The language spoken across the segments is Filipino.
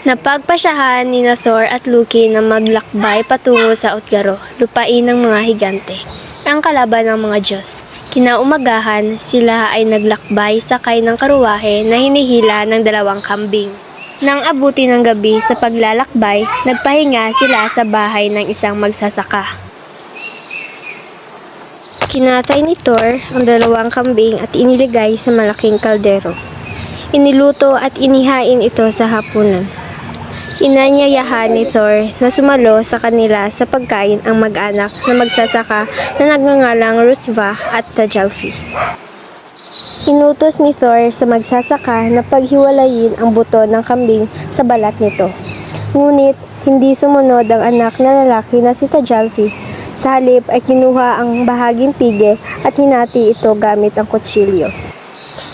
Napagpasyahan ni Thor at Loki na maglakbay patungo sa Utgaro, lupain ng mga higante, ang kalaban ng mga Diyos. Kinaumagahan, sila ay naglakbay sakay ng karuwahe na hinihila ng 2 kambing. Nang abuti ng gabi sa paglalakbay, nagpahinga sila sa bahay ng isang magsasaka. Kinatay ni Thor ang 2 kambing at iniligay sa malaking kaldero. Iniluto at inihain ito sa hapunan. Inanyayahan ni Thor na sumalo sa kanila sa pagkain ang mag-anak na magsasaka na nagngangalang Rusva at Tajalfi. Inutos ni Thor sa magsasaka na paghiwalayin ang buto ng kambing sa balat nito. Ngunit hindi sumunod ang anak na lalaki na si Tajalfi. Sa halip ay kinuha ang bahaging pige at hinati ito gamit ang kutsilyo.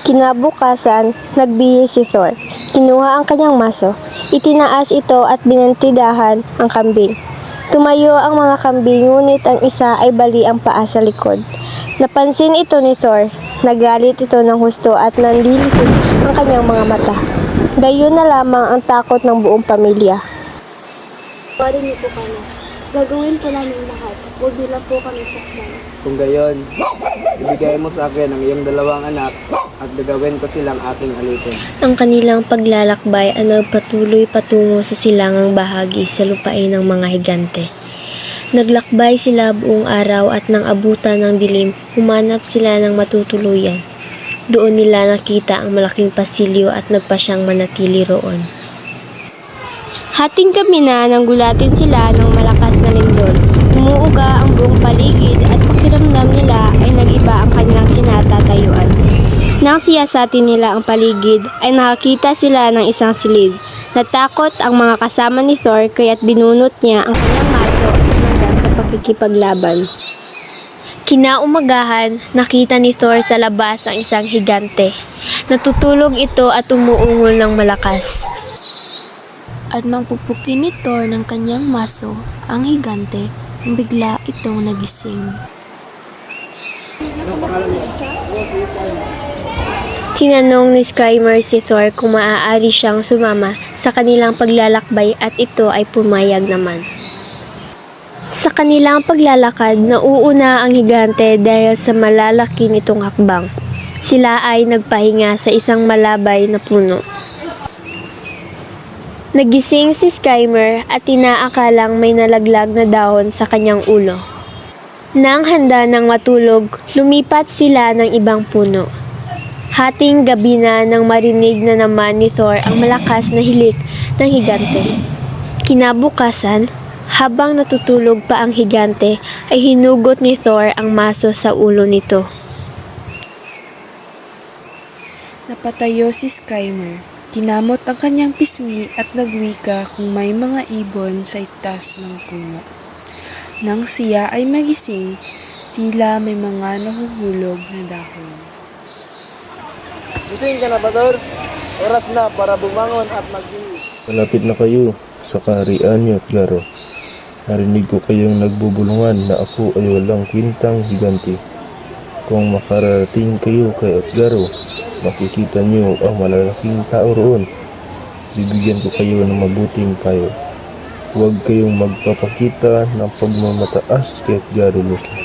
Kinabukasan, nagbihis si Thor. Kinuha ang kanyang maso. Itinaas ito at binantidahan ang kambing. Tumayo ang mga kambing, ngunit ang isa ay bali ang paa sa likod. Napansin ito ni Thor. Nagalit ito ng husto at nanlilisik ang kanyang mga mata. Gayon na lamang ang takot ng buong pamilya. Pari niyo po kami. Gagawin ko namin lahat. Huwag nila po kami saktan. Kung gayon, ibigay mo sa akin ang iyong 2 anak at gagawin ko silang aking alipin. Ang kanilang paglalakbay ay nagpatuloy patungo sa silangang bahagi sa lupain ng mga higante. Naglakbay sila buong araw at nang abutan ng dilim, humanap sila ng matutuluyan. Doon nila nakita ang malaking pasilyo at nagpasyang manatili roon. Hating gabi na nang gulatin sila ng malakas na lindol. Umuuga ang buong paligid at pakiramdam nila ay nag-iba ang kanilang kinatatayuan. Nang siyasatin nila ang paligid ay nakakita sila ng isang silid. Natakot ang mga kasama ni Thor kaya't binunot niya ang kanyang maso at hanggang sa pakikipaglaban. Kinaumagahan, nakita ni Thor sa labas ang isang higante. Natutulog ito at umuungol ng malakas. At mangpupukin ni Thor ng kanyang maso, ang higante, ang bigla itong nagising. Tinanong ni Skrymer si Thor kung maaari siyang sumama sa kanilang paglalakbay at ito ay pumayag naman. Sa kanilang paglalakad, nauuna ang higante dahil sa malalaki nitong hakbang. Sila ay nagpahinga sa isang malabay na puno. Nagising si Skrymer at inaakalang may nalaglag na dahon sa kanyang ulo. Nang handa ng matulog, lumipat sila ng ibang puno. Hating gabi na nang marinig na naman ni Thor ang malakas na hilik ng higante. Kinabukasan, habang natutulog pa ang higante, ay hinugot ni Thor ang maso sa ulo nito. Napatayo si Skrymer. Kinamot ang kanyang pisngi at nagwika kung may mga ibon sa itas ng puno. Nang siya ay magising, tila may mga nahuhulog na dahon. Gising ka na ba, Thor? Oras na para bumangon at magbihis. Malapit na kayo sa kaharian ni Utgaro. Narinig ko kayong nagbubulungan na ako ay walang kwintang higante. Kung makarating kayo kay Utgaro, makikita niyo ang malalaking tao roon. Bibigyan ko kayo ng mabuting payo. Huwag kayong magpapakita ng pagmamataas kay Utgaro, Loki.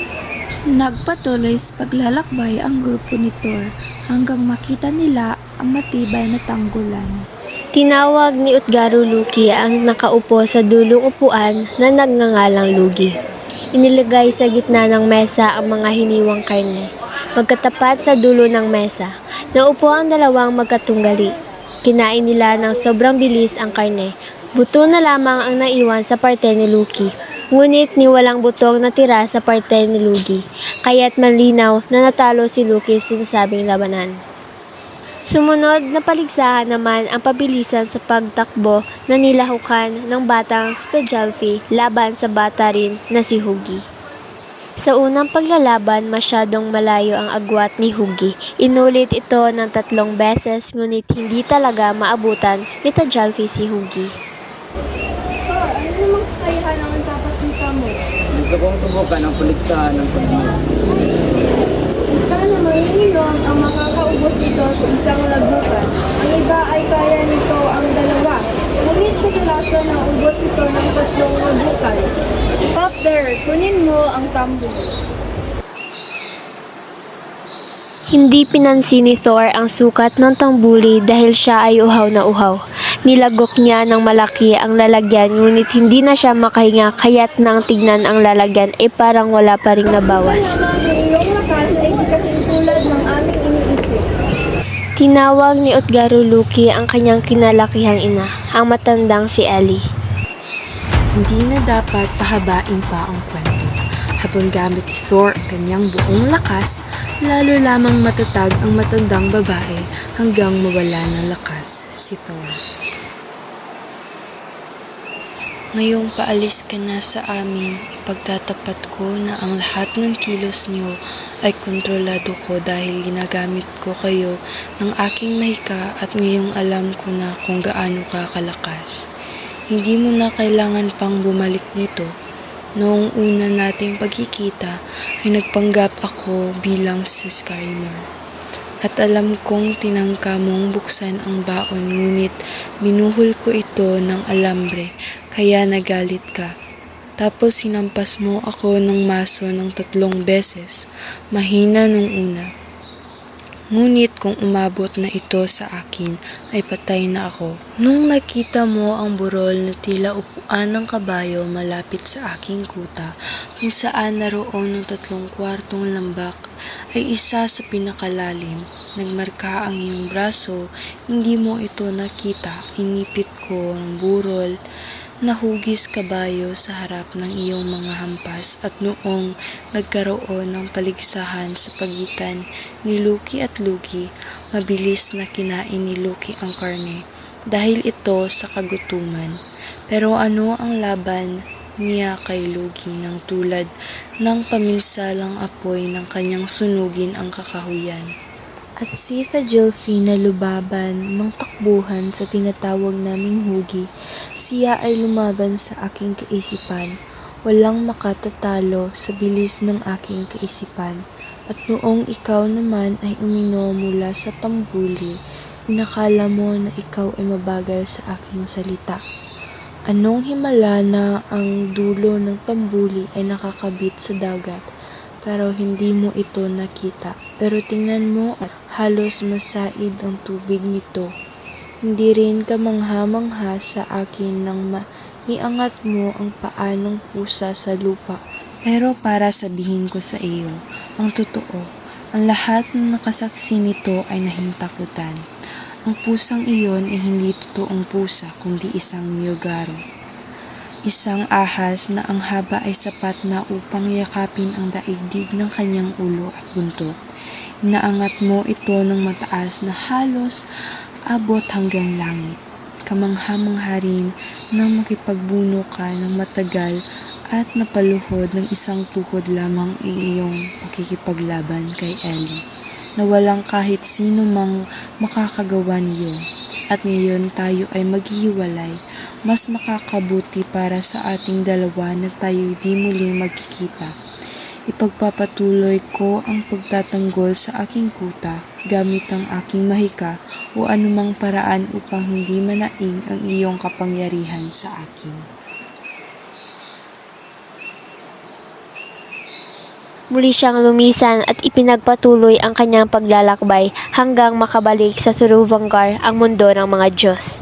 Nagpatuloy sa paglalakbay ang grupo ni Thor hanggang makita nila ang matibay na tanggulan. Tinawag ni Utgaro Loki ang nakaupo sa dulong upuan na nagngangalang Lugi. Inilagay sa gitna ng mesa ang mga hiniwang karne. Magkatapat sa dulo ng mesa, naupo ang 2 magkatunggali. Kinain nila ng sobrang bilis ang karne. Buto na lamang ang naiwan sa parte ni Loki. Ngunit ni walang butong natira sa parte ni Lugi. Kaya't malinaw na natalo si Loki sa sinasabing labanan. Sumunod na paligsahan naman ang pabilisan sa pagtakbo na nilahukan ng batang si Tajalfi laban sa bata rin na si Hugi. Sa unang paglalaban, masyadong malayo ang agwat ni Hugi. Inulit ito ng 3 beses ngunit hindi talaga maabutan ni Tajalfi si Hugi. Ano namang kakayahan ang napapakita mo? Gusto kong subukan ang paligsahan ng pagmamahal. Sana mahihilom ang makakaubos nito sa isang labukan. Ang iba ay kaya nito ang 2. Ngunit tambuli. Hindi pinansin ni Thor ang sukat ng tambuli dahil siya ay uhaw na uhaw. Nilagok niya ng malaki ang lalagyan ngunit hindi na siya makahinga kaya't nang tignan ang lalagyan ay parang wala pa ring nabawas. Tinawag ni Utgaro Luki ang kanyang kinalakihang ina, ang matandang si Ellie. Hindi na dapat pahabain pa ang kwento. Habang gamit ni Thor ang kanyang buong lakas, lalo lamang matatag ang matandang babae hanggang mawala ng lakas si Thor. Ngayong paalis ka na sa amin, pagtatapat ko na ang lahat ng kilos niyo ay kontrolado ko dahil ginagamit ko kayo ng aking mahika at ngayong alam ko na kung gaano ka kalakas. Hindi mo na kailangan pang bumalik dito. Noong una nating pagkikita ay nagpanggap ako bilang si Skymer. At alam kong tinangka mong buksan ang baon ngunit binuhol ko ito ng alambre kaya nagalit ka. Tapos hinampas mo ako ng maso ng 3 beses. Mahina nung una. Ngunit kung umabot na ito sa akin, ay patay na ako. Nung nakita mo ang burol na tila upuan ng kabayo malapit sa aking kuta, kung saan naroon ng 3 kwartong lambak, ay isa sa pinakalalim. Nagmarka ang iyong braso, hindi mo ito nakita. Inipit ko ang burol, nahugis kabayo sa harap ng iyong mga hampas at noong nagkaroon ng paligsahan sa pagitan ni Luki at Lugi, mabilis na kinain ni Luki ang karne dahil ito sa kagutuman. Pero ano ang laban niya kay Lugi ng tulad ng paminsalang apoy ng kanyang sunugin ang kakahuyan. At si Thagilfi na lubaban ng takbuhan sa tinatawag naming hugi, siya ay lumaban sa aking kaisipan. Walang makatatalo sa bilis ng aking kaisipan. At noong ikaw naman ay uminom mula sa tambuli, inakala mo na ikaw ay mabagal sa aking salita. Anong himala na ang dulo ng tambuli ay nakakabit sa dagat, pero hindi mo ito nakita. Pero tingnan mo at halos masaid ang tubig nito. Hindi rin ka mangha-mangha sa akin nang iangat mo ang paa ng pusa sa lupa. Pero para sabihin ko sa iyo, ang totoo, ang lahat ng nakasaksi nito ay nahintakutan. Ang pusang iyon ay hindi totoong pusa kundi isang Myogaro. Isang ahas na ang haba ay sapat na upang yakapin ang daigdig ng kanyang ulo at buntot. Inaangat mo ito ng mataas na halos abot hanggang langit. Kamangha-mangha rin nang makipagbuno ka ng matagal at napaluhod ng isang tuhod lamang ay iyong pakikipaglaban kay Ellie, na walang kahit sino mang makakagawa niyo. At ngayon tayo ay maghihiwalay. Mas makakabuti para sa ating dalawa na tayo di muling magkikita. Ipagpapatuloy ko ang pagtatanggol sa aking kuta gamit ang aking mahika o anumang paraan upang hindi manaing ang iyong kapangyarihan sa akin. Muli siyang lumisan at ipinagpatuloy ang kanyang paglalakbay hanggang makabalik sa Suruvangar, ang mundo ng mga Diyos.